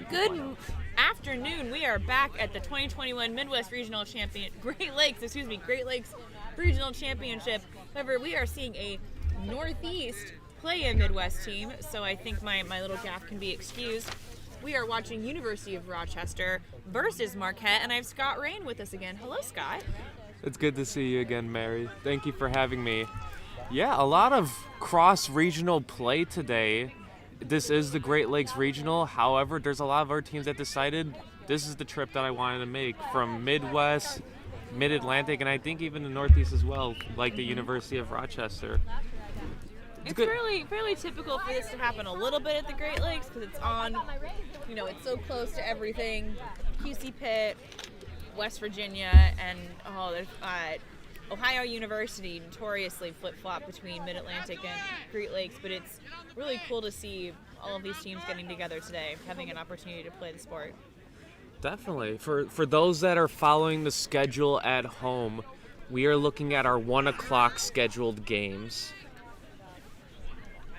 Good afternoon. We are back at the 2021 Midwest Regional Great Lakes Regional Championship. However, we are seeing a Northeast play a Midwest team, so I think my little gaffe can be excused. We are watching University of Rochester versus Marquette, and I have Scott Rain with us again. Hello, Scott. It's good to see you again, Mary. Thank you for having me. Yeah, a lot of cross-regional play today. This is the Great Lakes Regional. However, there's a lot of our teams that decided this is the trip that I wanted to make from Midwest, Mid-Atlantic, and I think even the Northeast as well, like the University of Rochester. It's fairly typical for this to happen a little bit at the Great Lakes because it's on, it's so close to everything. QC Pitt, West Virginia, and there's Ohio University notoriously flip-flop between Mid-Atlantic and Great Lakes, but it's really cool to see all of these teams getting together today, having an opportunity to play the sport. Definitely. For those that are following the schedule at home, we are looking at our 1 o'clock scheduled games.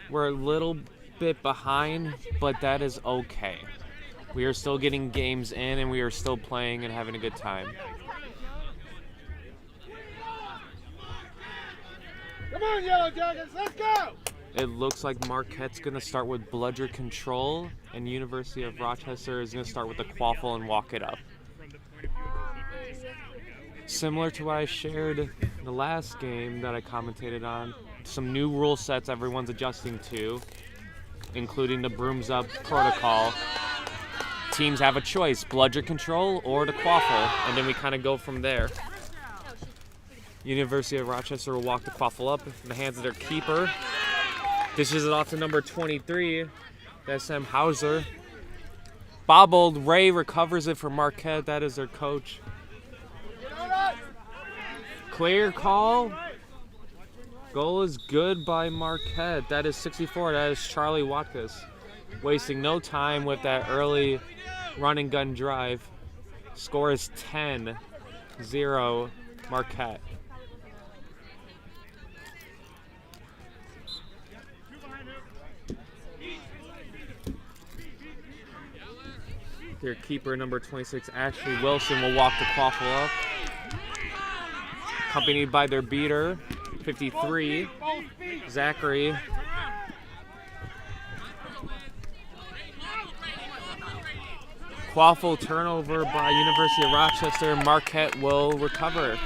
We're a little bit behind, but that is okay. We are still getting games in, and we are still playing and having a good time. Come on, Yellow Jackets, let's go! It looks like Marquette's going to start with bludger control, and University of Rochester is going to start with the quaffle and walk it up. Similar to what I shared the last game that I commentated on, some new rule sets everyone's adjusting to, including the brooms up protocol. Teams have a choice, bludger control or the quaffle, and then we kind of go from there. University of Rochester will walk the quaffle up in the hands of their keeper. Dishes it off to number 23, that's Sam Hauser. Bobbled, Ray recovers it for Marquette, that is their coach. Clear call. Goal is good by Marquette. That is 64, that is Charlie Watkins. Wasting no time with that early run and gun drive. Score is 10-0 Marquette. Their keeper, number 26, Ashley Wilson, will walk the quaffle up. Accompanied by their beater, 53, Zachary. Quaffle turnover by University of Rochester. Marquette will recover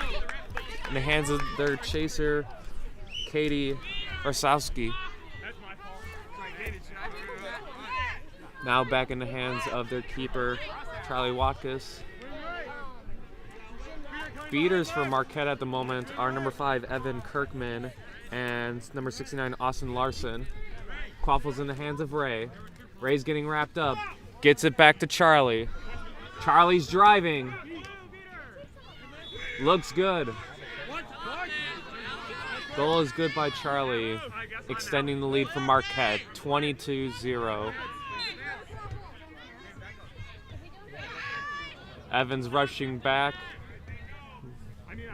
in the hands of their chaser, Katie Orsowski. Now back in the hands of their keeper, Charlie Watkins. Beaters for Marquette at the moment are number 5, Evan Kirkman, and number 69, Austin Larson. Quaffle's in the hands of Ray. Ray's getting wrapped up. Gets it back to Charlie. Charlie's driving. Looks good. Goal is good by Charlie, extending the lead for Marquette, 22-0. Evans rushing back,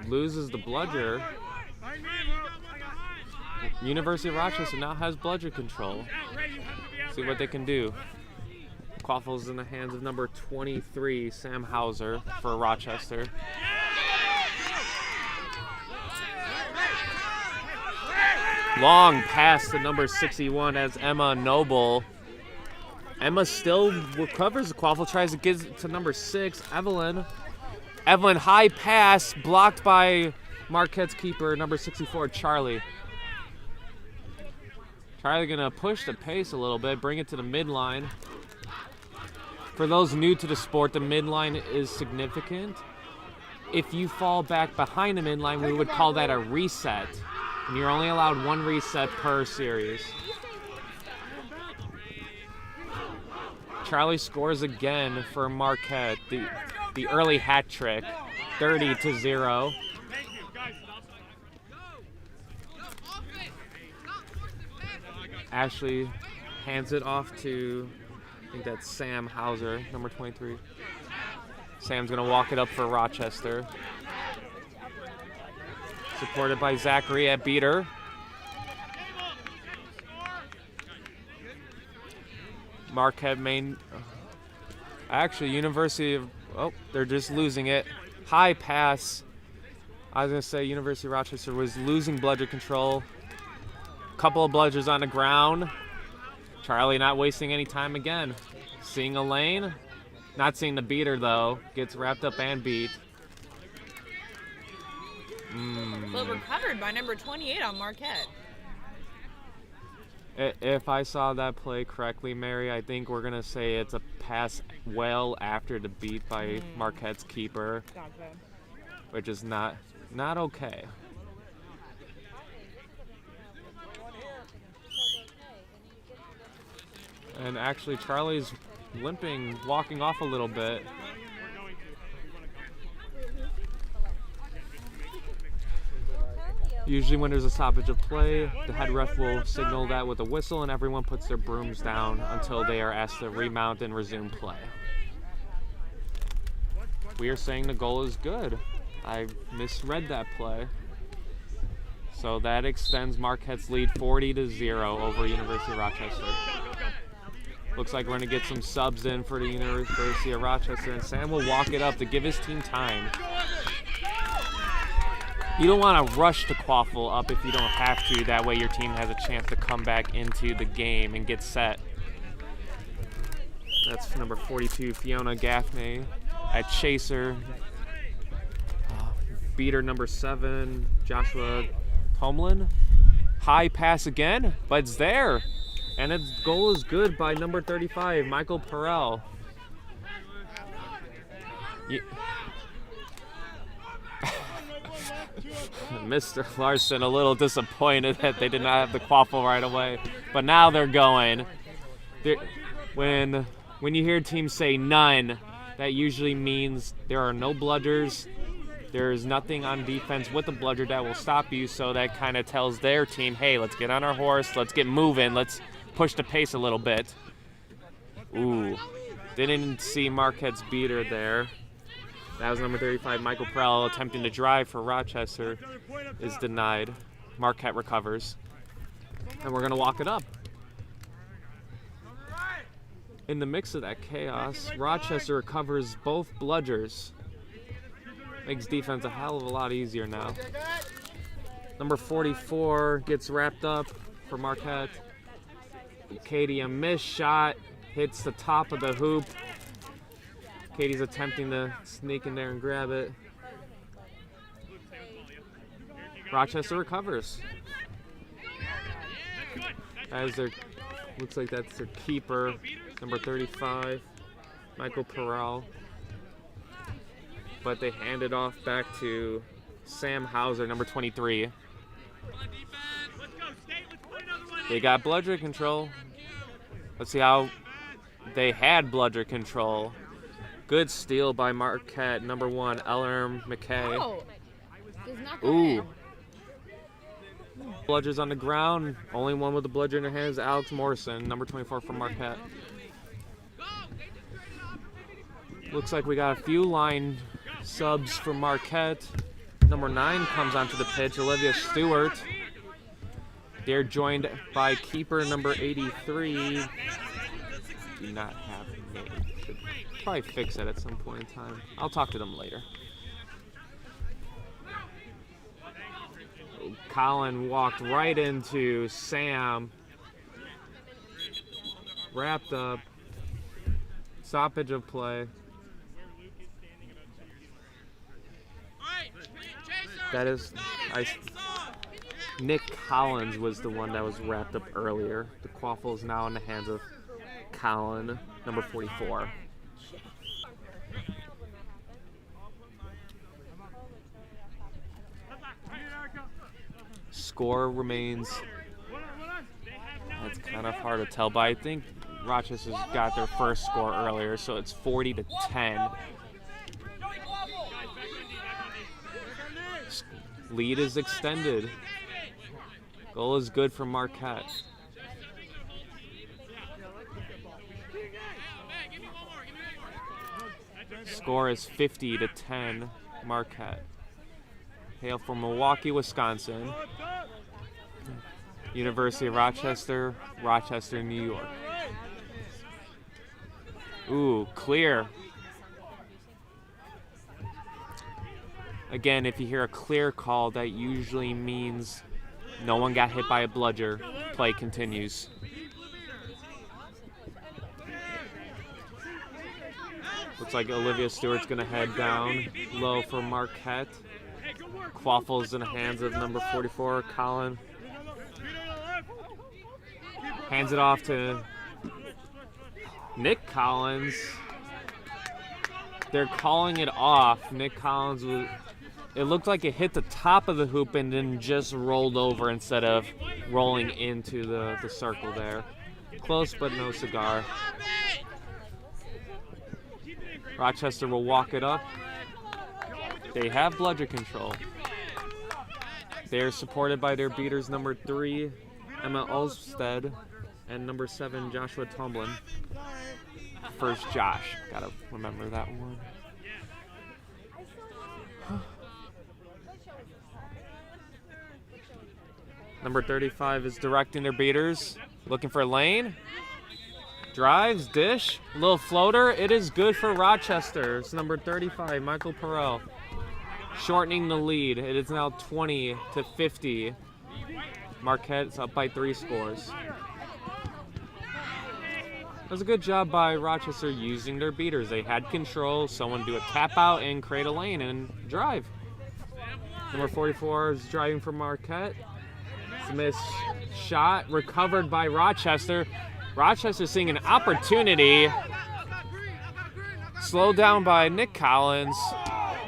loses the bludger. University of Rochester now has bludger control. See what they can do. Quaffle's in the hands of number 23, Sam Hauser, for Rochester. Long pass to number 61 as Emma Noble. Emma still recovers the quaffle, tries to get it to number 6, Evelyn. Evelyn, high pass, blocked by Marquette's keeper, number 64, Charlie. Charlie gonna push the pace a little bit, bring it to the midline. For those new to the sport, the midline is significant. If you fall back behind the midline, we would call that a reset. And you're only allowed one reset per series. Charlie scores again for Marquette. The early hat trick, 30-0. Ashley hands it off to, I think that's Sam Hauser, number 23. Sam's gonna walk it up for Rochester. Supported by Zachary at beater. Marquette main, actually University of, oh, they're just losing it. High pass. I was gonna say University of Rochester was losing bludger control. Couple of bludgers on the ground. Charlie not wasting any time again. Seeing a lane. Not seeing the beater though. Gets wrapped up and beat. Well, recovered by number 28 on Marquette. If I saw that play correctly, Mary, I think we're gonna say it's a pass well after the beat by Marquette's keeper. Gotcha. Which is not okay. And actually, Charlie's limping, walking off a little bit. Usually when there's a stoppage of play, the head ref will signal that with a whistle and everyone puts their brooms down until they are asked to remount and resume play. We are saying the goal is good. I misread that play. So that extends Marquette's lead 40-0 over University of Rochester. Looks like we're going to get some subs in for the University of Rochester, and Sam will walk it up to give his team time. You don't want to rush the quaffle up if you don't have to. That way your team has a chance to come back into the game and get set. That's number 42, Fiona Gaffney at chaser. Beater number 7, Joshua Tomlin. High pass again, but it's there. And its goal is good by number 35, Michael Perrell. Mr. Larson a little disappointed that they did not have the quaffle right away, but now they're going. When you hear teams say none, that usually means there are no bludgers. There's nothing on defense with the bludger that will stop you, so that kind of tells their team, hey, let's get on our horse, let's get moving, let's push the pace a little bit. Ooh, didn't see Marquette's beater there. That was number 35, Michael Perrell, attempting to drive for Rochester, is denied. Marquette recovers. And we're going to walk it up. In the mix of that chaos, Rochester recovers both bludgers. Makes defense a hell of a lot easier now. Number 44 gets wrapped up for Marquette. Katie, a missed shot, hits the top of the hoop. Katie's attempting to sneak in there and grab it. Rochester recovers. Looks like that's their keeper, number 35, Michael Perrell. But they hand it off back to Sam Hauser, number 23. They got bludger control. Let's see how they had bludger control. Good steal by Marquette, number 1, Ellerm McKay. Oh, does not go Ooh. in. Bludgers on the ground. Only one with the bludger in her hands, Alex Morrison, number 24 from Marquette. Looks like we got a few line subs for Marquette. Number 9 comes onto the pitch, Olivia Stewart. They're joined by keeper number 83. Do not have a name. Could probably fix that at some point in time. I'll talk to them later. Colin walked right into Sam. Wrapped up. Stoppage of play. That is, Nick Collins was the one that was wrapped up earlier. The quaffle is now in the hands of Colin, number 44. Score remains, that's kind of hard to tell, but I think Rochester's got their first score earlier, so it's 40-10. Lead is extended. Goal is good for Marquette. Score is 50-10 Marquette. Hail from Milwaukee, Wisconsin. University of Rochester, Rochester, New York. Ooh, clear. Again, if you hear a clear call, that usually means no one got hit by a bludger. Play continues. Looks like Olivia Stewart's going to head down low for Marquette. Quaffle's in the hands of number 44, Colin. Hands it off to Nick Collins. They're calling it off. Nick Collins, it looked like it hit the top of the hoop and then just rolled over instead of rolling into the circle there. Close, but no cigar. Rochester will walk it up. They have bludger control. They are supported by their beaters, number 3, Emma Olsted, and number 7, Joshua Tumblin. First Josh. Gotta remember that one. Number 35 is directing their beaters. Looking for a lane. Drives, dish, little floater. It is good for Rochester. It's number 35, Michael Perel. Shortening the lead. It is now 20-50. Marquette's up by 3 scores. It was a good job by Rochester using their beaters. They had control. Someone do a tap out and create a lane and drive. Number 44 is driving for Marquette. It's a missed shot. Recovered by Rochester. Rochester seeing an opportunity. Slowed down by Nick Collins.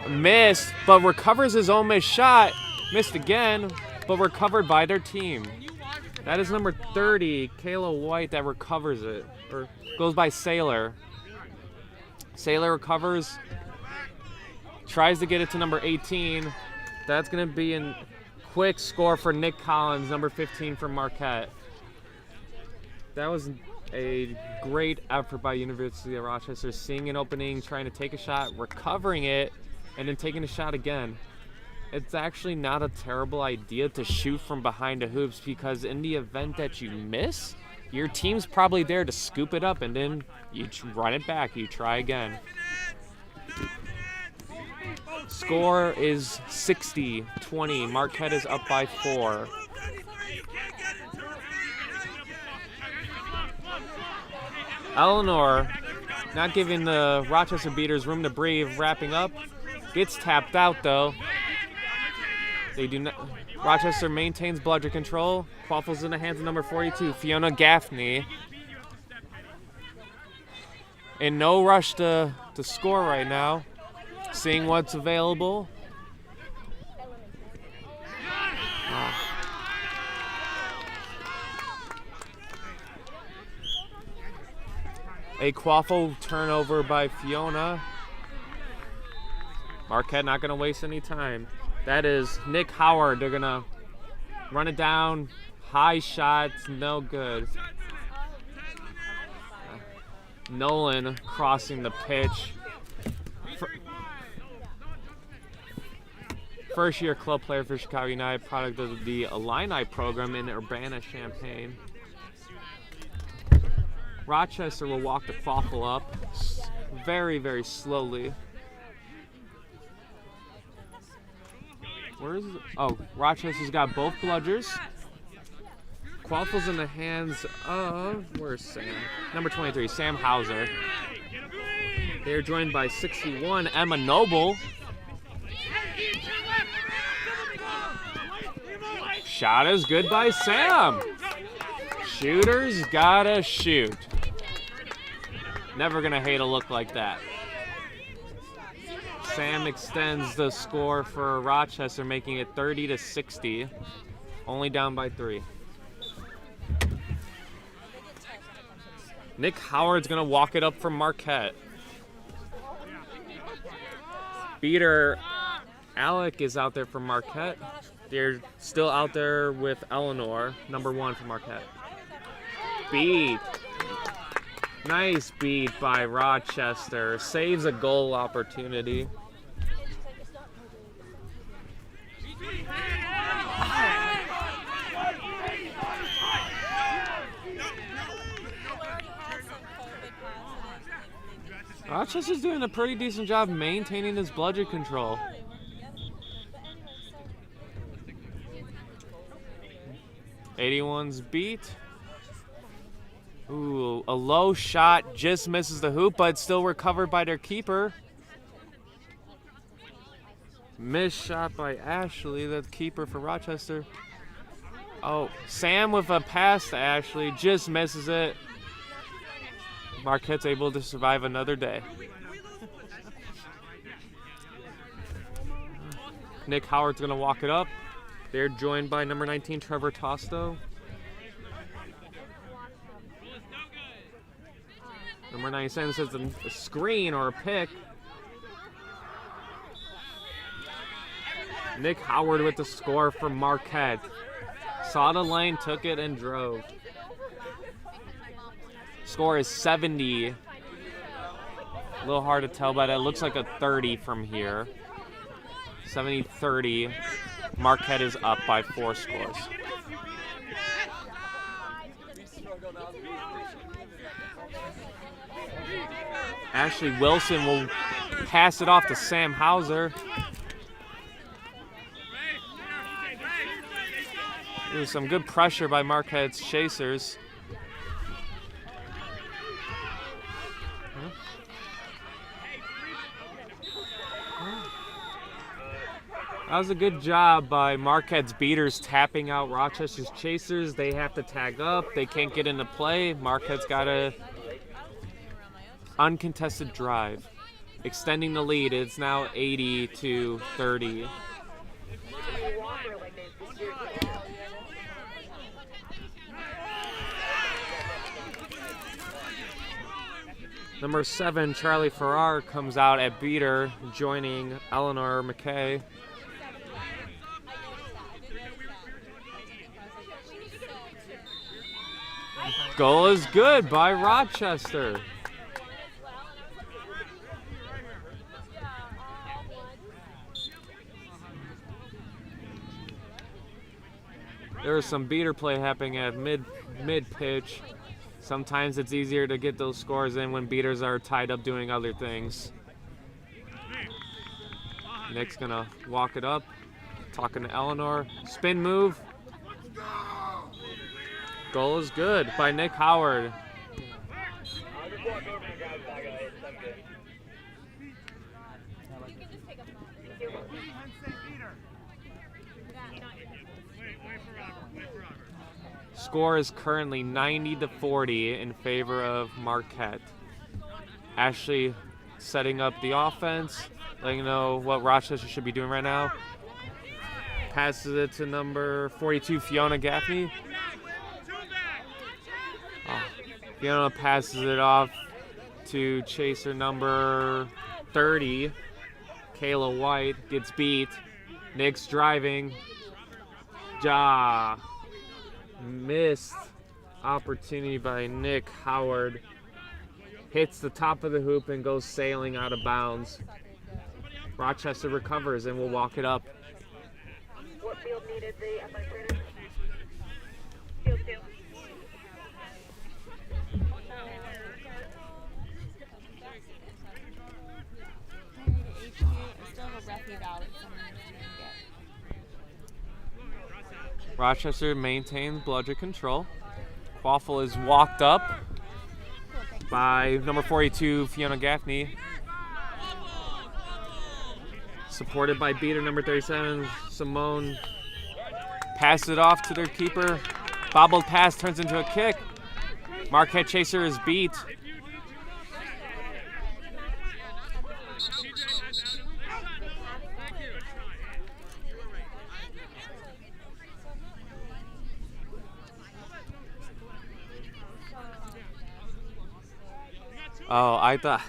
Missed, but recovers his own missed shot. Missed again, but recovered by their team. That is number 30, Kayla White, that recovers it. Or goes by Sailor. Sailor recovers. Tries to get it to number 18. That's going to be a quick score for Nick Collins, number 15 for Marquette. That was a great effort by University of Rochester, seeing an opening, trying to take a shot, recovering it, and then taking a shot again. It's actually not a terrible idea to shoot from behind the hoops, because in the event that you miss, your team's probably there to scoop it up, and then you run it back, you try again. Score is 60-20. Marquette is up by 4. Eleanor, not giving the Rochester beaters room to breathe, wrapping up. Gets tapped out though. They do not. Rochester maintains bludger control. Quaffles in the hands of number 42, Fiona Gaffney. In no rush to score right now. Seeing what's available. A Quaffle turnover by Fiona. Marquette not going to waste any time. That is Nick Howard. They're going to run it down. High shots, no good. Nolan crossing the pitch. First year club player for Chicago United, product of the Illini program in Urbana-Champaign. Rochester will walk the Quaffle up very, very slowly. Where is it? Oh, Rochester's got both bludgers. Quaffle's in the hands of, where's Sam? Number 23, Sam Hauser. They're joined by 61, Emma Noble. Shot is good by Sam. Shooter's gotta shoot. Never gonna hate a look like that. Sam extends the score for Rochester, making it 30-60. Only down by 3. Nick Howard's going to walk it up from Marquette. Beater Alec is out there for Marquette. They're still out there with Eleanor, number 1 for Marquette. Beat. Nice beat by Rochester. Saves a goal opportunity. Rochester's doing a pretty decent job maintaining his bludgeon control. '81's beat. Ooh, a low shot just misses the hoop, but still recovered by their keeper. Missed shot by Ashley, the keeper for Rochester. Oh, Sam with a pass to Ashley, just misses it. Marquette's able to survive another day. Nick Howard's going to walk it up. They're joined by number 19, Trevor Tosto. Number 9 sends a screen or a pick. Nick Howard with the score for Marquette. Saw the lane, took it, and drove. Score is 70. A little hard to tell, but it looks like a 30 from here. 70-30. Marquette is up by 4 scores. Ashley Wilson will pass it off to Sam Hauser. There's some good pressure by Marquette's chasers. That was a good job by Marquette's beaters tapping out Rochester's chasers. They have to tag up. They can't get into play. Marquette's got a uncontested drive, extending the lead. It's now 80-30. Number 7, Charlie Farrar, comes out at beater, joining Eleanor McKay. Goal is good by Rochester. There was some beater play happening at mid pitch. Sometimes it's easier to get those scores in when beaters are tied up doing other things. Nick's gonna walk it up, talking to Eleanor. Spin move. Goal is good by Nick Howard. Score is currently 90-40 in favor of Marquette. Ashley setting up the offense, letting you know what Rochester should be doing right now. Passes it to number 42, Fiona Gaffney. Fiona passes it off to chaser number 30, Kayla White. Gets beat. Nick's driving. Missed opportunity by Nick Howard. Hits the top of the hoop and goes sailing out of bounds. Rochester recovers and will walk it up. What field needed the athletic trainer? Field 2. Rochester maintains bludgeon control. Quaffle is walked up by number 42, Fiona Gaffney. Supported by beater number 37, Simone. Pass it off to their keeper. Bobbled pass turns into a kick. Marquette chaser is beat. Oh, I thought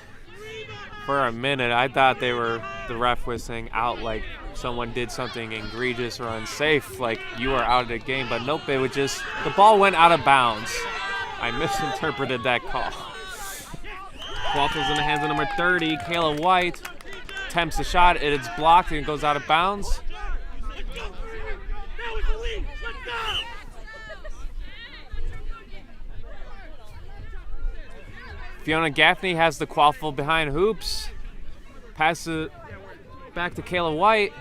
for a minute the ref was saying out like someone did something egregious or unsafe, like you are out of the game. But nope, it was just the ball went out of bounds. I misinterpreted that call. Waffles in the hands of number 30, Kayla White. Attempts the shot, it's blocked and it goes out of bounds. Fiona Gaffney has the quaffle behind hoops. Pass it back to Kayla White.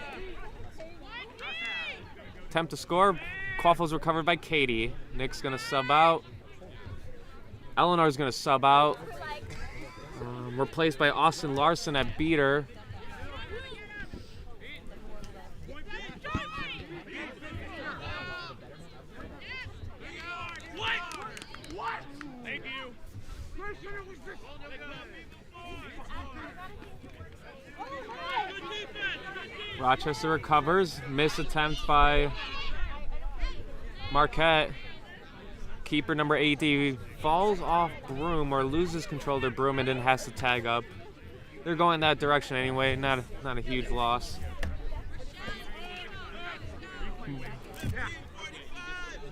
Attempt to score. Quaffle's recovered by Katie. Nick's gonna sub out. Eleanor's gonna sub out. Replaced by Austin Larson at beater. Rochester recovers. Missed attempt by Marquette. Keeper number 80 falls off broom or loses control of their broom and then has to tag up. They're going that direction anyway. Not a huge loss.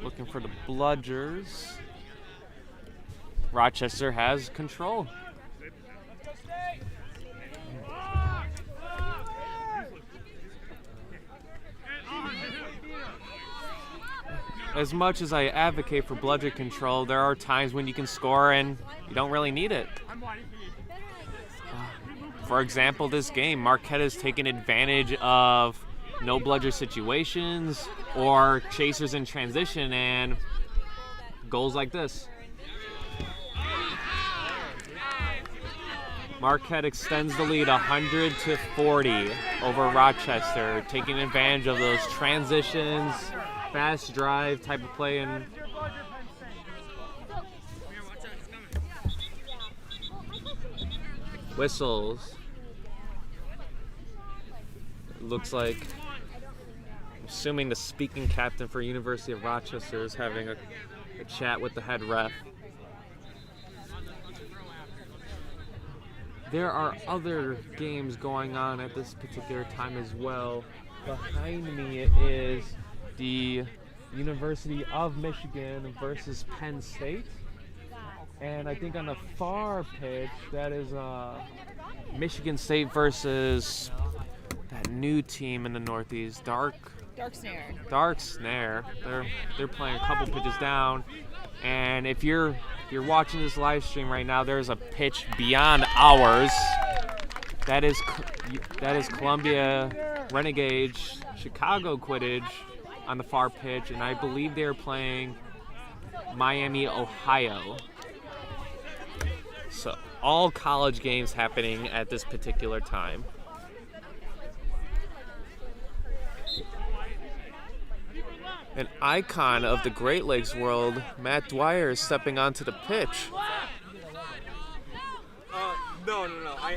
Looking for the bludgers. Rochester has control. As much as I advocate for bludger control, there are times when you can score and you don't really need it. For example, this game, Marquette has taken advantage of no bludger situations or chasers in transition and goals like this. Marquette extends the lead 100-40 over Rochester, taking advantage of those transitions, fast drive type of play, and whistles. It looks like, assuming the speaking captain for University of Rochester is having a chat with the head ref. There are other games going on at this particular time as well. Behind me is the University of Michigan versus Penn State. And I think on the far pitch, that is Michigan State versus that new team in the Northeast, Dark Snare. They're playing a couple pitches down. And if you're watching this live stream right now, there's a pitch beyond ours. That is Columbia Renegades Chicago Quidditch on the far pitch, and I believe they're playing Miami, Ohio. So all college games happening at this particular time. An icon of the Great Lakes world, Matt Dwyer, is stepping onto the pitch. No. I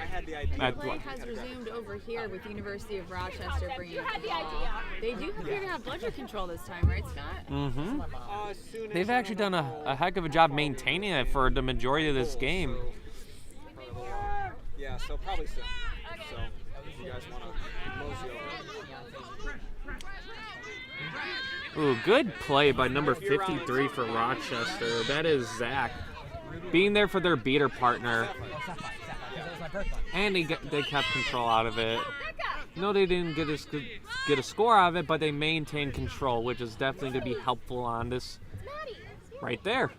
had the idea. Play has resumed over here with University of Rochester bringing the ball. They do appear to have bludger control this time, right, Scott? Mm-hmm. They've actually done a heck of a job maintaining it for the majority of this game. Yeah, so probably soon. So if you guys want to mosey over. Ooh, good play by number 53 for Rochester. That is Zach. Being there for their beater partner. And they kept control out of it. No, they didn't get a score out of it, but they maintained control, which is definitely going to be helpful on this right there.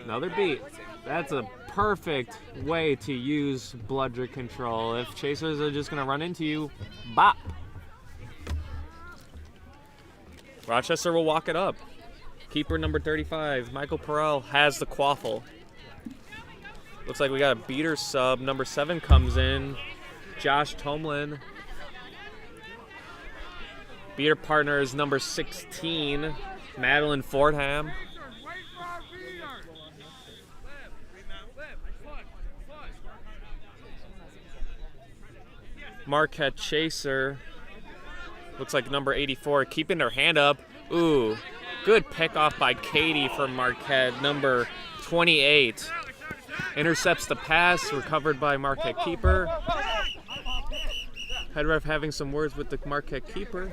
Another beat. That's a perfect way to use bludger control. If chasers are just going to run into you, bop. Rochester will walk it up. Keeper number 35, Michael Perrell, has the quaffle. Looks like we got a beater sub. Number 7 comes in, Josh Tomlin. Beater partner is number 16, Madeline Fordham. Marquette chaser. Looks like number 84 keeping their hand up. Ooh, good pick off by Katie from Marquette. Number 28. Intercepts the pass, recovered by Marquette keeper. Head ref having some words with the Marquette keeper.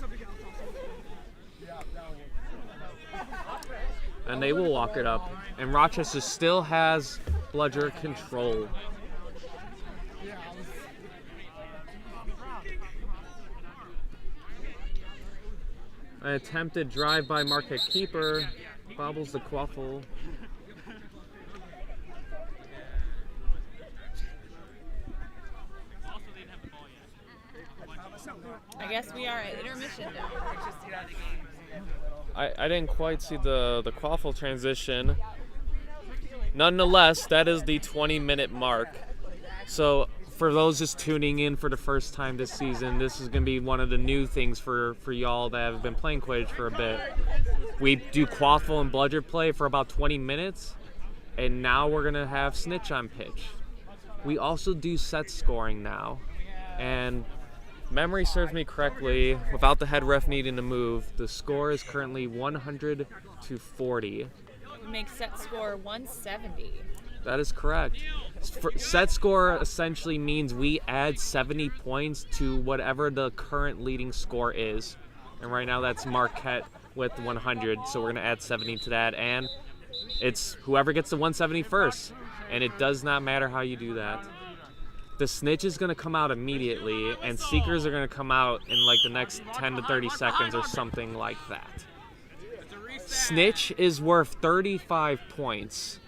And they will walk it up. And Rochester still has bludger control. An attempted drive by Marquette keeper. Bobbles the quaffle. I guess we are at intermission now. I didn't quite see the quaffle transition. Nonetheless, that is the 20-minute mark. So for those just tuning in for the first time this season, this is going to be one of the new things for y'all that have been playing Quidditch for a bit. We do quaffle and bludger play for about 20 minutes, and now we're going to have snitch on pitch. We also do set scoring now, and memory serves me correctly, without the head ref needing to move, the score is currently 100-40. We make set score 170. That is correct. Set score essentially means we add 70 points to whatever the current leading score is. And right now that's Marquette with 100, so we're going to add 70 to that. And it's whoever gets the 170 first. And it does not matter how you do that. The snitch is going to come out immediately, and seekers are going to come out in like the next 10 to 30 seconds or something like that. Snitch is worth 35 points.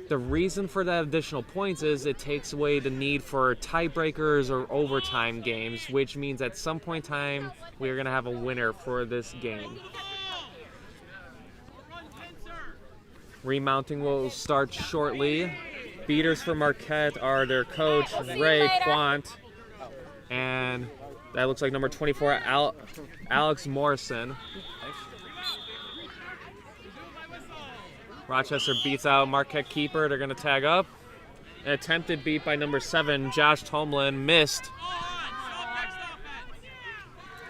The reason for that additional points is it takes away the need for tiebreakers or overtime games, which means at some point in time, we're going to have a winner for this game. Remounting will start shortly. Beaters for Marquette are their coach, Ray Quant, and that looks like number 24, Alex Morrison. Rochester beats out Marquette keeper. They're going to tag up. An attempted beat by number 7, Josh Tomlin, missed.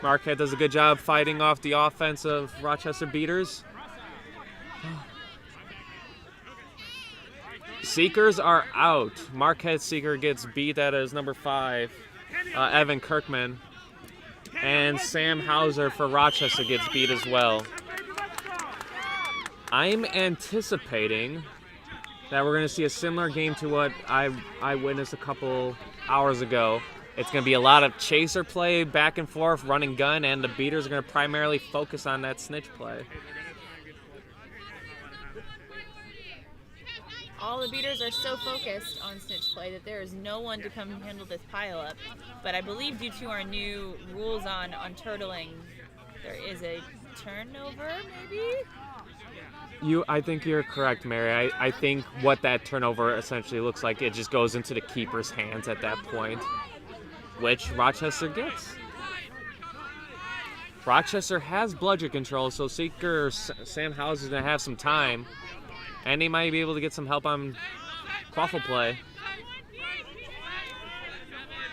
Marquette does a good job fighting off the offense of Rochester beaters. Seekers are out. Marquette seeker gets beat. That is number 5, Evan Kirkman. And Sam Hauser for Rochester gets beat as well. I'm anticipating that we're going to see a similar game to what I witnessed a couple hours ago. It's going to be a lot of chaser play, back and forth, run and gun, and the beaters are going to primarily focus on that snitch play. All the beaters are so focused on snitch play that there is no one to come handle this pileup. But I believe due to our new rules on turtling, there is a turnover, maybe? I think you're correct, Mary. I think what that turnover essentially looks like, it just goes into the keeper's hands at that point, which Rochester gets. Rochester has bludger control, so Seeker Sam Howes is going to have some time, and he might be able to get some help on quaffle play.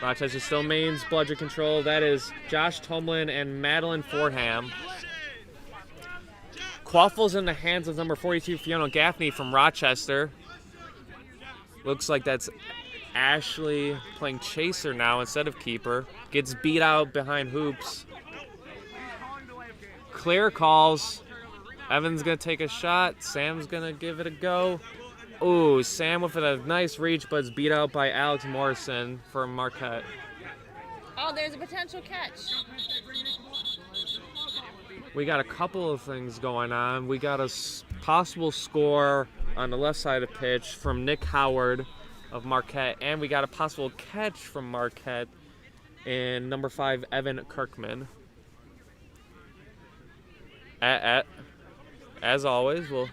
Rochester still mains bludger control. That is Josh Tomlin and Madeline Fordham. Quaffle's in the hands of number 42, Fiona Gaffney from Rochester. Looks like that's Ashley playing chaser now instead of keeper. Gets beat out behind hoops. Clear calls. Evan's going to take a shot. Sam's going to give it a go. Ooh, Sam with a nice reach, but is beat out by Alex Morrison from Marquette. Oh, there's a potential catch. We got a couple of things going on. We got a possible score on the left side of the pitch from Nick Howard of Marquette, and we got a possible catch from Marquette in number 5, Evan Kirkman. As always, we'll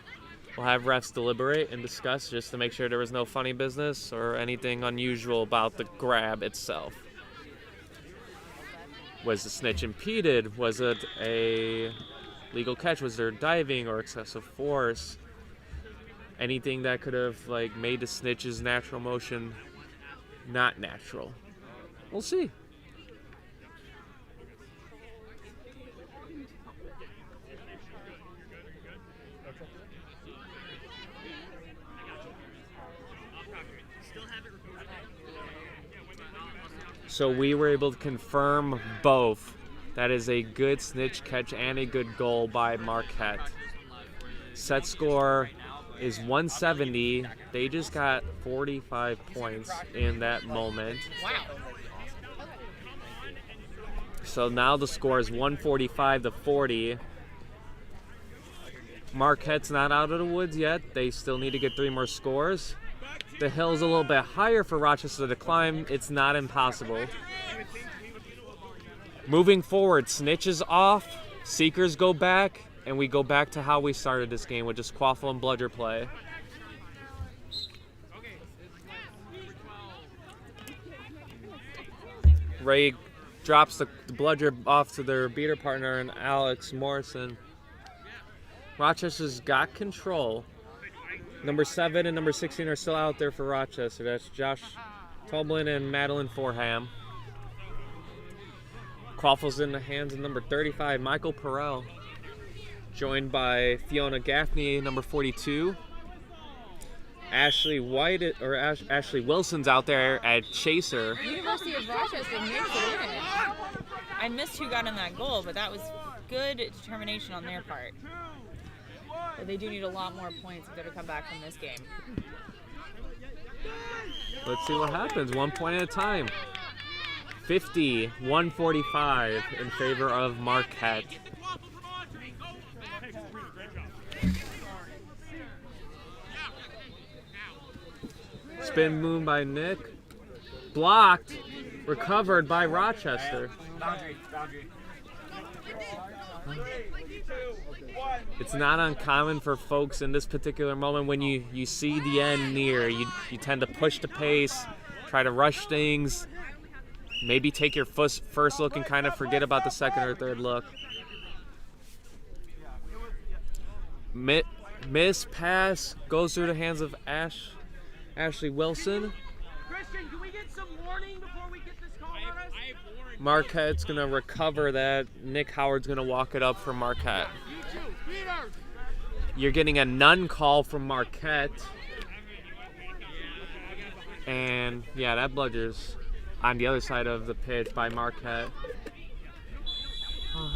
have refs deliberate and discuss just to make sure there was no funny business or anything unusual about the grab itself. Was the snitch impeded? Was it a legal catch? Was there diving or excessive force? Anything that could have made the snitch's natural motion not natural? We'll see. So we were able to confirm both. That is a good snitch catch and a good goal by Marquette. Set score is 170. They just got 45 points in that moment. Wow. So now the score is 145 to 40. Marquette's not out of the woods yet. They still need to get 3 more scores. The hill's a little bit higher for Rochester to climb. It's not impossible. Moving forward, snitch is off, seekers go back, and we go back to how we started this game, which is quaffle and bludger play. Ray drops the bludger off to their beater partner and Alex Morrison. Rochester's got control. Number 7 and number 16 are still out there for Rochester. That's Josh Toblin and Madeline Forham. Quaffle's in the hands of number 35, Michael Perrell, joined by Fiona Gaffney, number 42. Ashley Wilson's out there at Chaser. University of Rochester makes it in. I missed who got in that goal, but that was good determination on their part. But they do need a lot more points if they're to come back from this game. Let's see what happens, 1 point at a time. 50-145 in favor of Marquette. Spin move by Nick. Blocked. Recovered by Rochester. It's not uncommon for folks in this particular moment when you see the end near. You tend to push the pace, try to rush things. Maybe take your first look and kind of forget about the second or third look. Miss pass goes through the hands of Ashley Wilson. Christian, can we get some warning before we get this call on us? Marquette's going to recover that. Nick Howard's going to walk it up for Marquette. You're getting a none call from Marquette. And, yeah, that bludger's on the other side of the pitch by Marquette.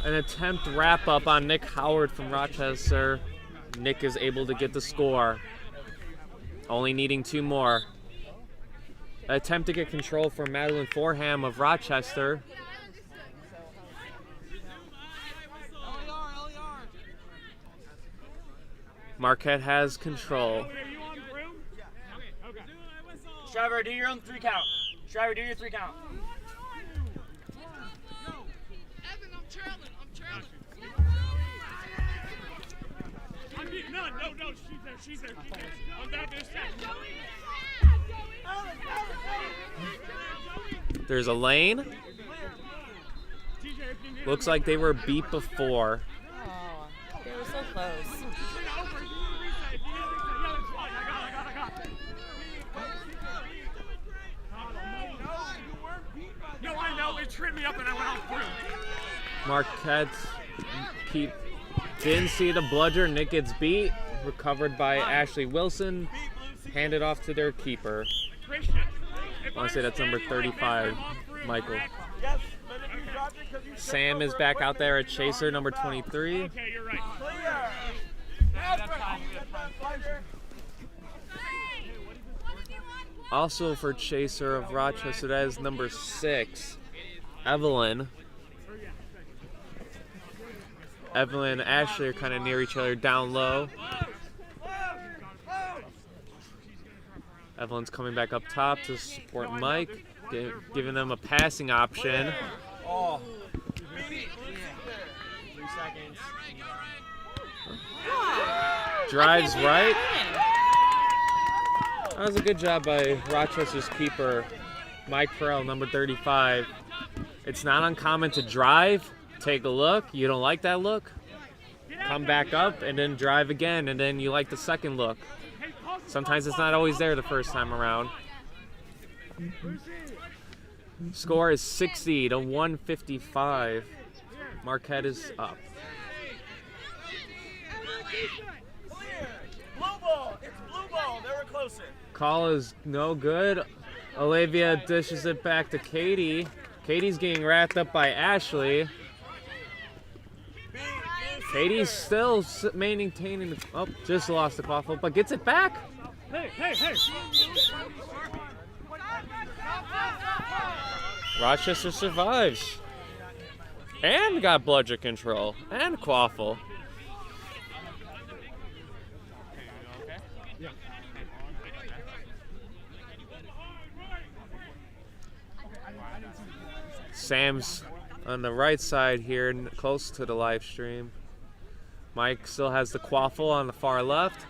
An attempt wrap up on Nick Howard from Rochester. Nick is able to get the score. Only needing 2 more. Attempt to get control from Madeline Forham of Rochester. Marquette has control. Shriver, do your own 3 count. Shriver, do your 3 count. Evan, I'm trailing. No, she's there. I'm back to the There's a lane. Looks like they were beat before. Oh, they were so close. No, I know. It tripped me up and I went out through. Marquette didn't see the bludger. Nick gets beat. Recovered by Ashley Wilson. Handed off to their keeper. I want to say that's number 35, Michael. Sam is back out there at Chaser, number 23. Okay, you're right. Also for Chaser of Rochester, that is number 6, Evelyn. Evelyn and Ashley are kind of near each other down low. Evelyn's coming back up top to support Mike, giving them a passing option. Oh. 3 seconds. Drives right. That was a good job by Rochester's keeper, Mike Farrell, number 35. It's not uncommon to drive, take a look, you don't like that look, come back up and then drive again, and then you like the second look. Sometimes it's not always there the first time around. Score is 60-155. Marquette is up. Blue ball. It's blue ball. They were closer. call is no good. Olivia dishes it back to Katie. Katie's getting wrapped up by Ashley. Katie's still maintaining. Oh, just lost the quaffle, but gets it back. Hey. Rochester survives. And got bludger control. And quaffle. Sam's on the right side here, close to the live stream. Mike still has the quaffle on the far left.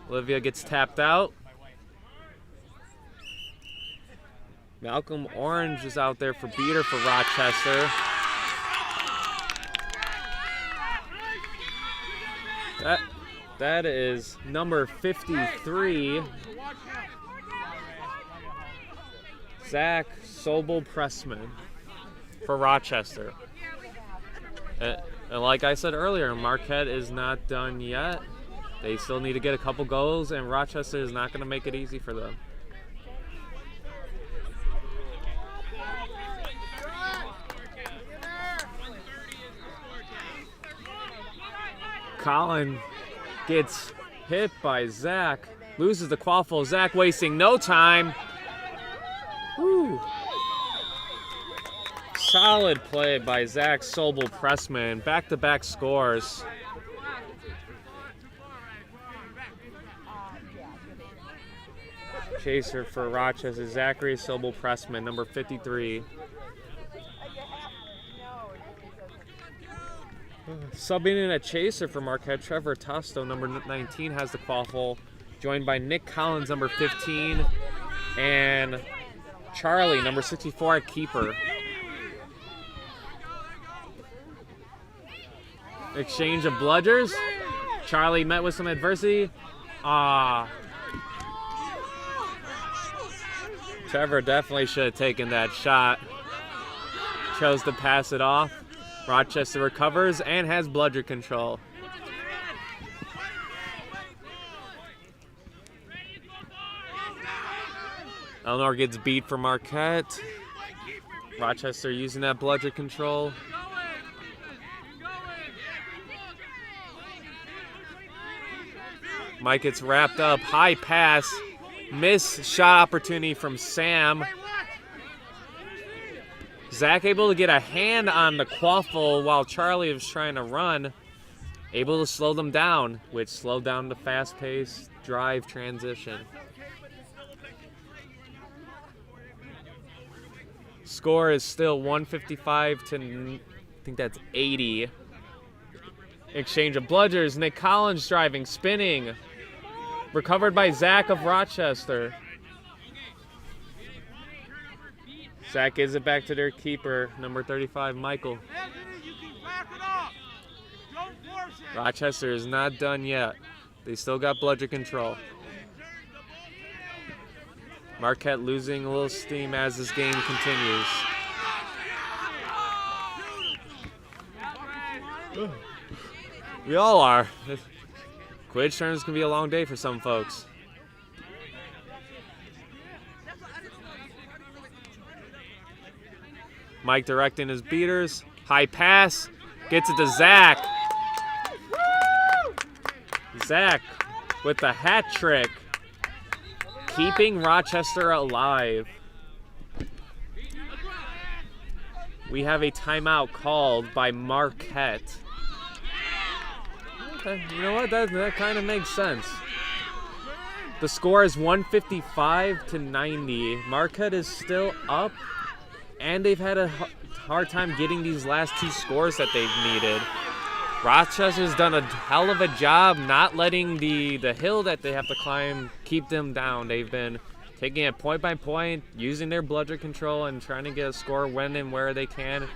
Olivia gets tapped out. Malcolm Orange is out there for beater for Rochester. That is number 53. Zach Sobel-Pressman for Rochester. And like I said earlier, Marquette is not done yet. They still need to get a couple goals, and Rochester is not going to make it easy for them. Colin gets hit by Zach, loses the quaffle. Zach wasting no time. Woo. Solid play by Zach Sobel-Pressman. Back-to-back scores. Chaser for Rochester, Zachary Sobel-Pressman, number 53. Subbing in a chaser for Marquette, Trevor Tosto, number 19, has the quaffle, joined by Nick Collins, number 15, and Charlie, number 64, at keeper. Exchange of bludgers. Charlie met with some adversity. Trevor definitely should have taken that shot. Chose to pass it off. Rochester recovers and has bludger control. Eleanor gets beat for Marquette. Rochester using that bludger control. Mike gets wrapped up. High pass. Miss shot opportunity from Sam. Zach able to get a hand on the quaffle while Charlie was trying to run. Able to slow them down, which slowed down the fast-paced drive transition. Score is still 155 to, I think that's 80. Exchange of bludgers. Nick Collins driving, spinning. Recovered by Zach of Rochester. Zach gives it back to their keeper, number 35, Michael. Rochester is not done yet. They still got bludger control. Marquette losing a little steam as this game continues. We all are. Quidditch tournaments can be a long day for some folks. Mike directing his beaters. High pass. Gets it to Zach. Zach with the hat trick. Keeping Rochester alive. We have a timeout called by Marquette. Okay, you know what? That kind of makes sense. The score is 155 to 90. Marquette is still up, and they've had a hard time getting these last two scores that they've needed. Rochester's done a hell of a job not letting the hill that they have to climb keep them down. They've been taking it point by point, using their bludger control and trying to get a score when and where they can,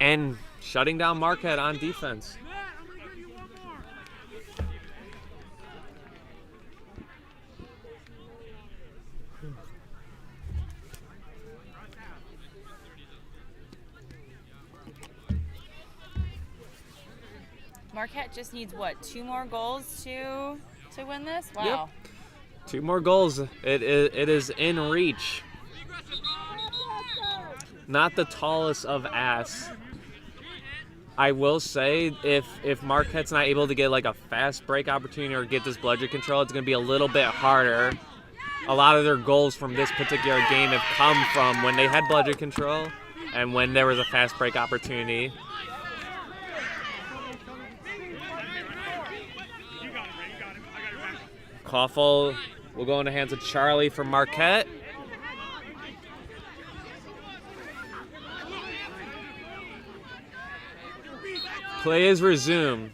and shutting down Marquette on defense. Marquette just needs, what, 2 more goals to win this? Wow. Yep. 2 more goals. It is in reach. Not the tallest of ass. I will say, if Marquette's not able to get like a fast break opportunity or get this bludger control, it's going to be a little bit harder. A lot of their goals from this particular game have come from when they had bludger control and when there was a fast break opportunity. Koffel will go in the hands of Charlie for Marquette. Play is resumed.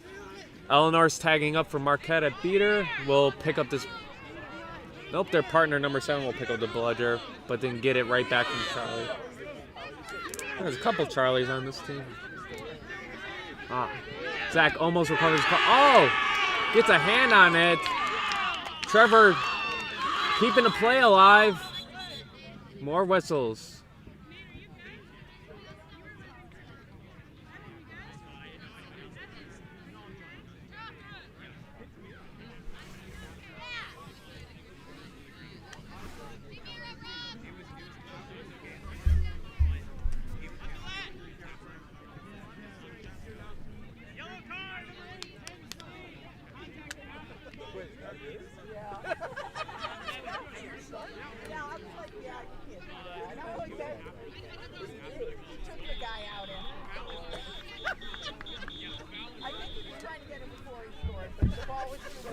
Eleanor's tagging up for Marquette at beater. Will pick up this. Nope, their partner number 7 will pick up the bludger, but then get it right back from Charlie. There's a couple Charlies on this team. Zach almost recovers. Oh, gets a hand on it. Trevor keeping the play alive. More whistles.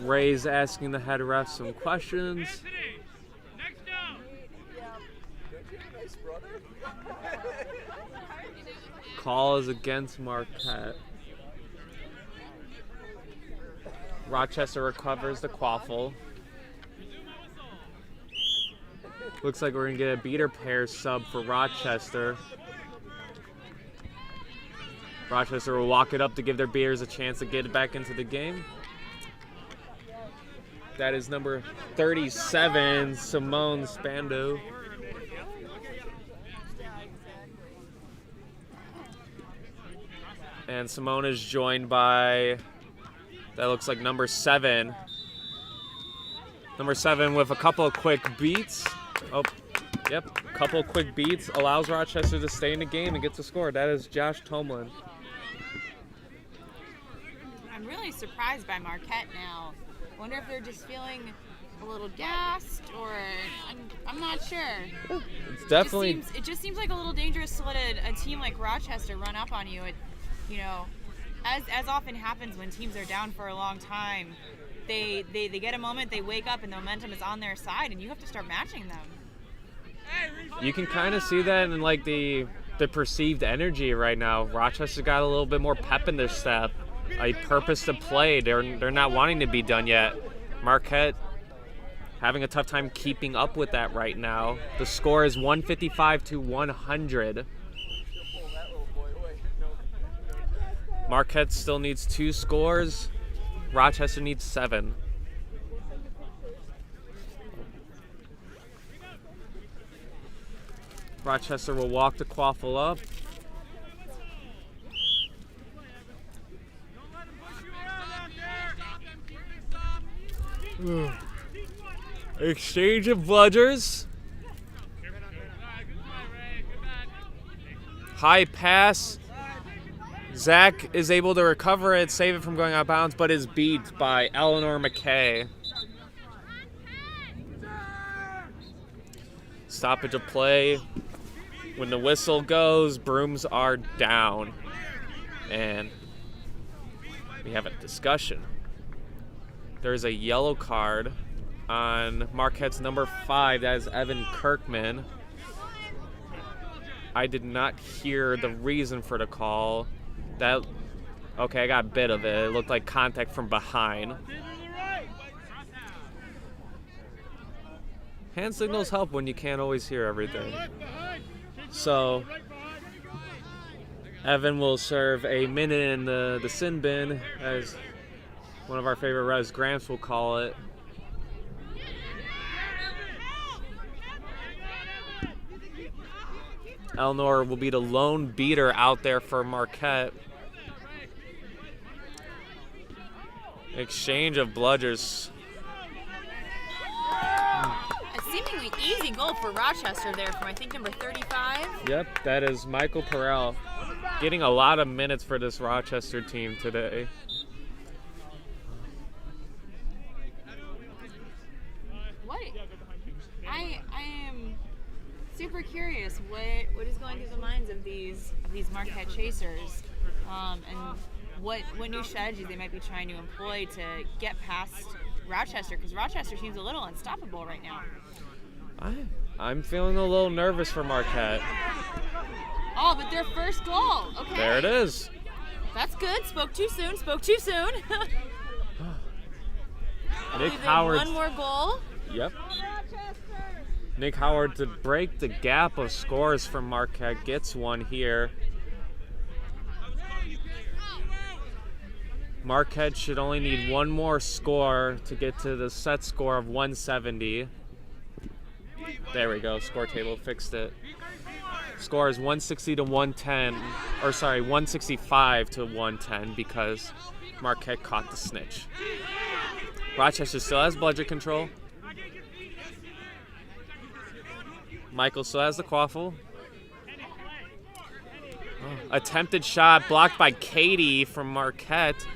Ray's asking the head ref some questions. Call is against Marquette. Rochester recovers the quaffle. Looks like we're going to get a beater pair sub for Rochester. Rochester will walk it up to give their beaters a chance to get it back into the game. That is number 37, Simone Spando. And Simone is joined by, that looks like number 7. Number 7 with a couple of quick beats. Oh, yep, a couple of quick beats allows Rochester to stay in the game and get the score. That is Josh Tomlin. I'm really surprised by Marquette now. Wonder if they're just feeling a little gassed, or I'm not sure. It's definitely. It just seems like a little dangerous to let a team like Rochester run up on you. As often happens when teams are down for a long time, they get a moment, they wake up, and the momentum is on their side, and you have to start matching them. You can kind of see that in like the perceived energy right now. Rochester got a little bit more pep in their step. A purpose to play. They're not wanting to be done yet. Marquette having a tough time keeping up with that right now. The score is 155-100. Marquette still needs 2 scores. Rochester needs 7. Rochester will walk the quaffle up. Exchange of bludgers. High pass. Zach is able to recover it, save it from going out of bounds, but is beat by Eleanor McKay. Stoppage of play. When the whistle goes, brooms are down. And we have a discussion. There's a yellow card on Marquette's number 5. That is Evan Kirkman. I did not hear the reason for the call. Okay, I got a bit of it. It looked like contact from behind. Hand signals help when you can't always hear everything. So, Evan will serve a minute in the sin bin, as one of our favorite Res Gramps will call it. Eleanor will be the lone beater out there for Marquette. Exchange of bludgers. early goal for Rochester there from, I think, number 35. Yep, that is Michael Perel. Getting a lot of minutes for this Rochester team today. What? I am super curious what is going through the minds of these Marquette chasers, and what new strategies they might be trying to employ to get past Rochester, because Rochester seems a little unstoppable right now. I'm feeling a little nervous for Marquette. Oh, but their first goal. Okay. There it is. That's good. Spoke too soon. Nick Howard. One more goal. Yep. Nick Howard to break the gap of scores from Marquette gets one here. Marquette should only need one more score to get to the set score of 170. There we go. Score table fixed it. Score is 160 to 110, or sorry, 165 to 110 because Marquette caught the snitch. Rochester still has budget control. Michael still has the quaffle. Attempted shot blocked by Katie from Marquette.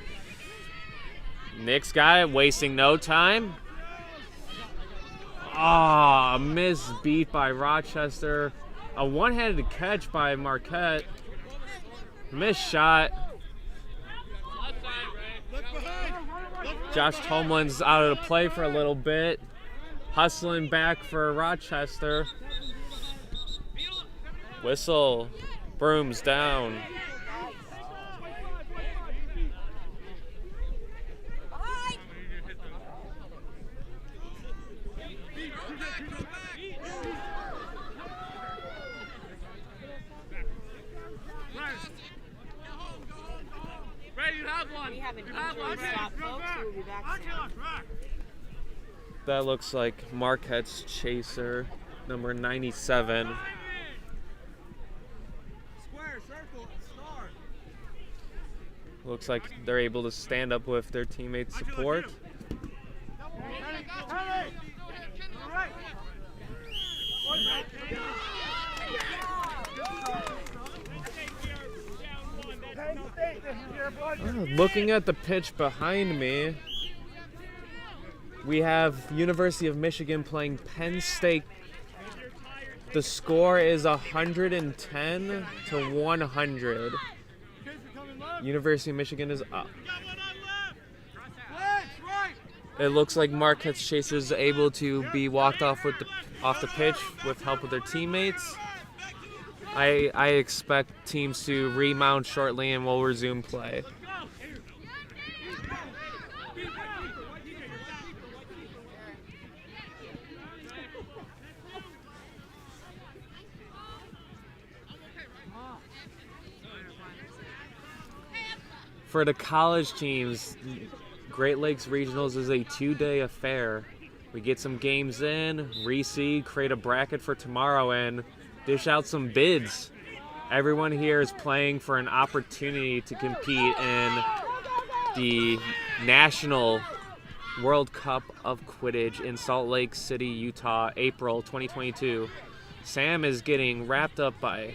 Nick's got it, wasting no time. Ah, miss beat by Rochester. A one-handed catch by Marquette. Missed shot. Josh Tomlin's out of the play for a little bit. Hustling back for Rochester. Whistle. Brooms down. We have an injury stop, folks. We will be back soon. That looks like Marquette's chaser, number 97. Square, circle, star. Looks like they're able to stand up with their teammates' support. Looking at the pitch behind me, we have University of Michigan playing Penn State. The score is 110 to 100. University of Michigan is up. It looks like Marquette's chaser is able to be walked off the pitch with help of their teammates. I expect teams to remount shortly and we'll resume play. For the college teams, Great Lakes Regionals is a 2-day affair. We get some games in, reseed, create a bracket for tomorrow, and dish out some bids. Everyone here is playing for an opportunity to compete in the National World Cup of Quidditch in Salt Lake City, Utah, April 2022. Sam is getting wrapped up by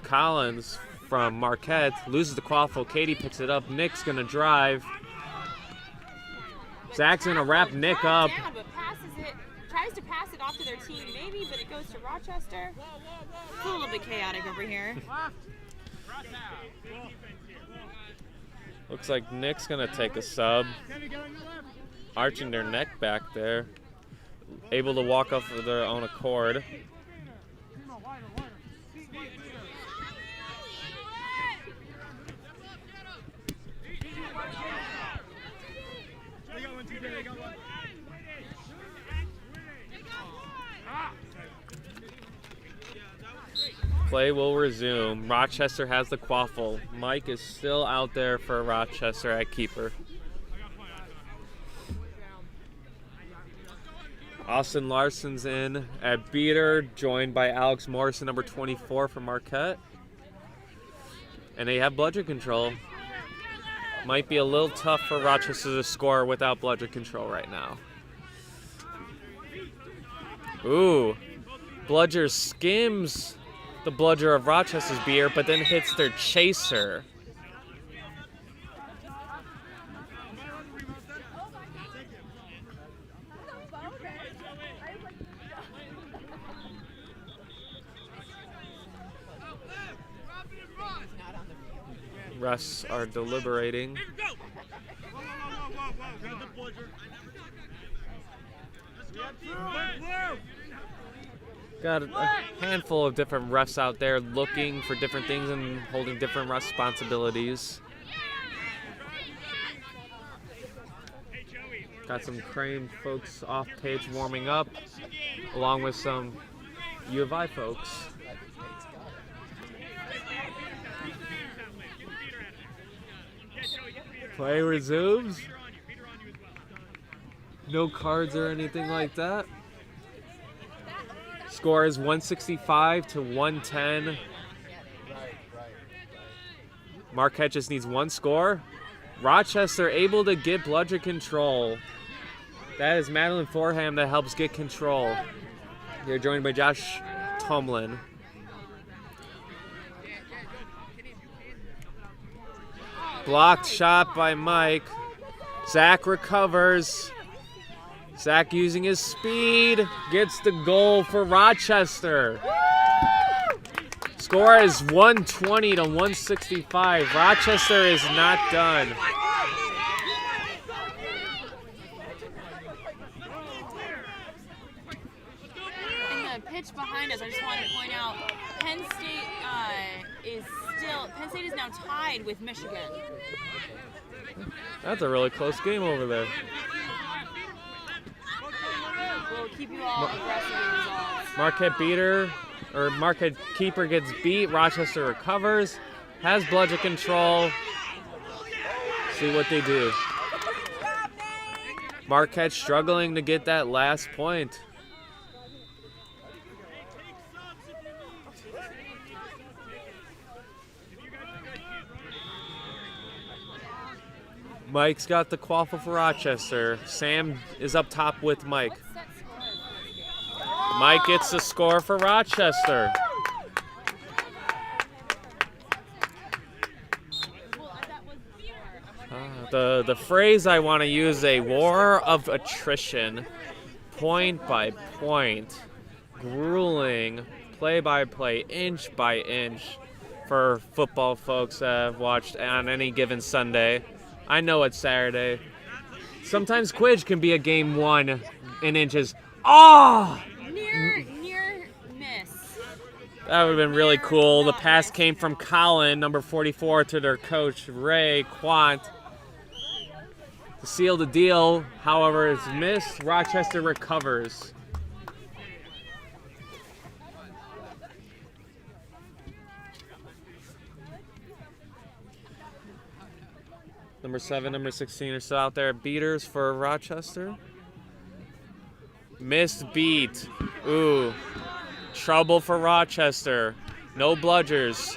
Collins from Marquette, loses the quaffle. Katie picks it up. Nick's gonna drive. Zach's gonna wrap Nick up. Down, but tries to pass it off to their team, maybe, but it goes to Rochester. It's a little bit chaotic over here. Looks like Nick's gonna take a sub. Arching their neck back there. Able to walk off of their own accord. Play will resume. Rochester has the quaffle. Mike is still out there for Rochester at keeper. Austin Larson's in at beater, joined by Alex Morrison, number 24 for Marquette. And they have bludgeon control. Might be a little tough for Rochester to score without bludgeon control right now. Ooh. Bludger skims the Bludger of Rochester's beer, but then hits their chaser. Refs are deliberating. Got a handful of different refs out there looking for different things and holding different responsibilities. Got some Crane folks off pitch warming up, along with some U of I folks. Play resumes. No cards or anything like that. Score is 165 to 110. Marquette just needs one score. Rochester able to get Bludger control. That is Madeline Forham that helps get control. You're joined by Josh Tomlin. Blocked shot by Mike. Zach recovers. Zach using his speed gets the goal for Rochester. Score is 120 to 165. Rochester is not done. In the pitch behind us, I just wanted to point out, Penn State is now tied with Michigan. That's a really close game over there. We'll keep you all abreast of the results. Marquette keeper gets beat. Rochester recovers, has Bludger control. See what they do. Marquette struggling to get that last point. Mike's got the quaffle for Rochester. Sam is up top with Mike. Mike gets the score for Rochester. The phrase I want to use, a war of attrition, point by point, grueling, play by play, inch by inch for football folks that have watched on any given Sunday. I know it's Saturday. Sometimes Quidge can be a game won in inches. Oh! Near miss. That would have been really cool. The pass came from Colin, number 44, to their coach, Ray Quant. To seal the deal, however, it's missed. Rochester recovers. Number 7, number 16 are still out there. Beaters for Rochester. Missed beat. Ooh. Trouble for Rochester. No bludgers.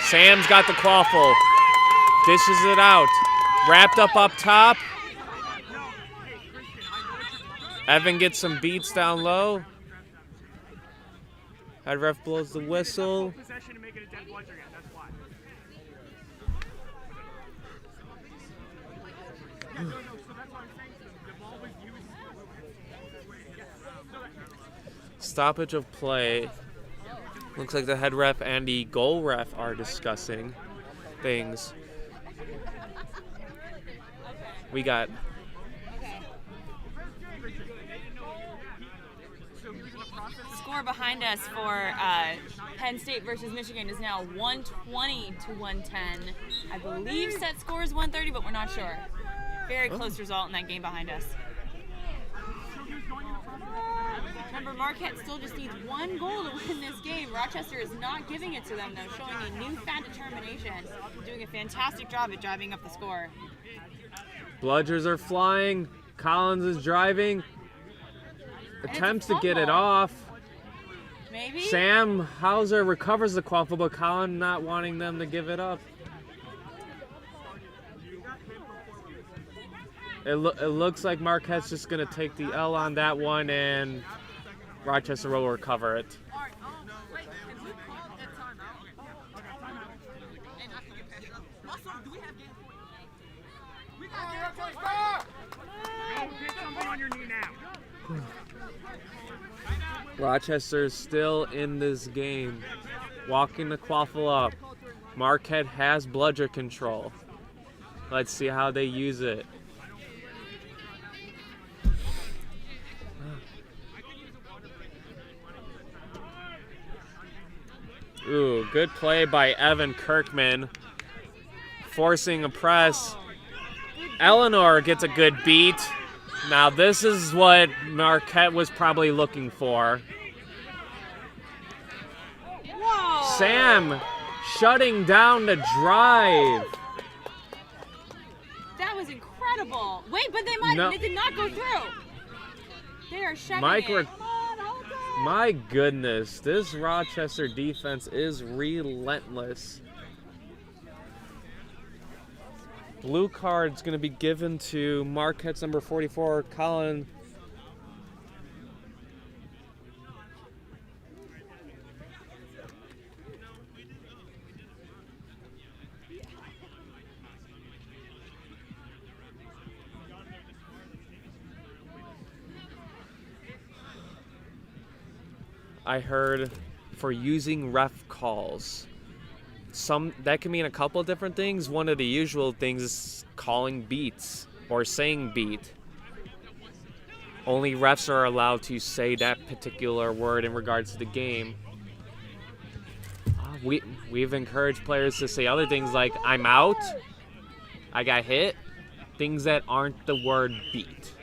Sam's got the quaffle. Dishes it out. Wrapped up top. Evan gets some beats down low. Head ref blows the whistle. Stoppage of play. Looks like the head ref and the goal ref are discussing things. We got The score behind us for Penn State versus Michigan is now 120 to 110. I believe set score is 130, but we're not sure. Very close result in that game behind us. Remember, Marquette still just needs one goal to win this game. Rochester is not giving it to them, though, showing a newfound determination, doing a fantastic job at driving up the score. bludgers are flying. Collins is driving. Attempts to get it off. Maybe? Sam Hauser recovers the quaffle, but Colin not wanting them to give it up. It looks like Marquette's just going to take the L on that one, and Rochester will recover it. Get someone on your knee now. Rochester's still in this game. Walking the quaffle up. Marquette has bludger control. Let's see how they use it. Ooh, good play by Evan Kirkman. Forcing a press. Eleanor gets a good beat. Now this is what Marquette was probably looking for. Whoa. Sam shutting down the drive. That was incredible. Wait, but they did not go through. They are shutting Mike, it. my goodness, this Rochester defense is relentless. Blue card's going to be given to Marquette's number 44, Colin. I heard for using ref calls. That can mean a couple of different things. One of the usual things is calling beats or saying beat. Only refs are allowed to say that particular word in regards to the game. We've encouraged players to say other things like I'm out, I got hit, things that aren't the word beat.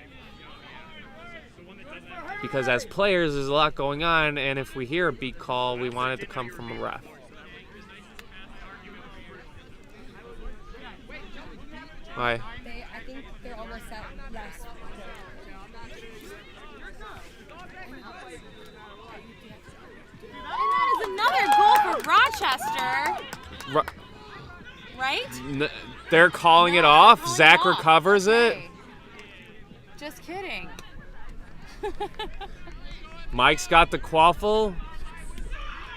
Because as players, there's a lot going on, and if we hear a beat call, we want it to come from a ref. Hi. I think they're almost at last. And that is another goal for Rochester. Right? They're calling it off. Zach recovers it. Okay. Just kidding. Mike's got the quaffle.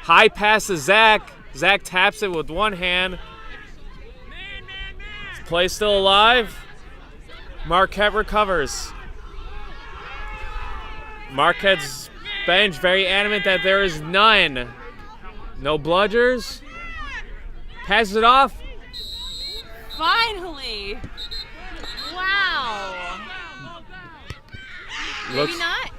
High pass to Zach. Zach taps it with one hand. Play still alive. Marquette recovers. Marquette's bench very adamant that there is none. No bludgers. Passes it off. Finally. Wow. Maybe not?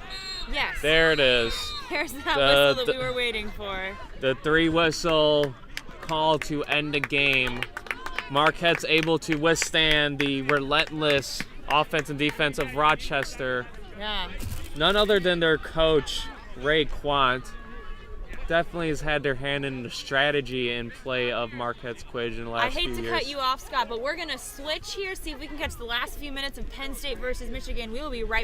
Yes. There it is. There's that whistle that we were waiting for. The 3-whistle call to end the game. Marquette's able to withstand the relentless offense and defense of Rochester. Yeah. None other than their coach, Ray Quant, definitely has had their hand in the strategy and play of Marquette's Quidditch in the last few years. I hate to cut you off, Scott, but we're going to switch here, see if we can catch the last few minutes of Penn State versus Michigan. We will be right back.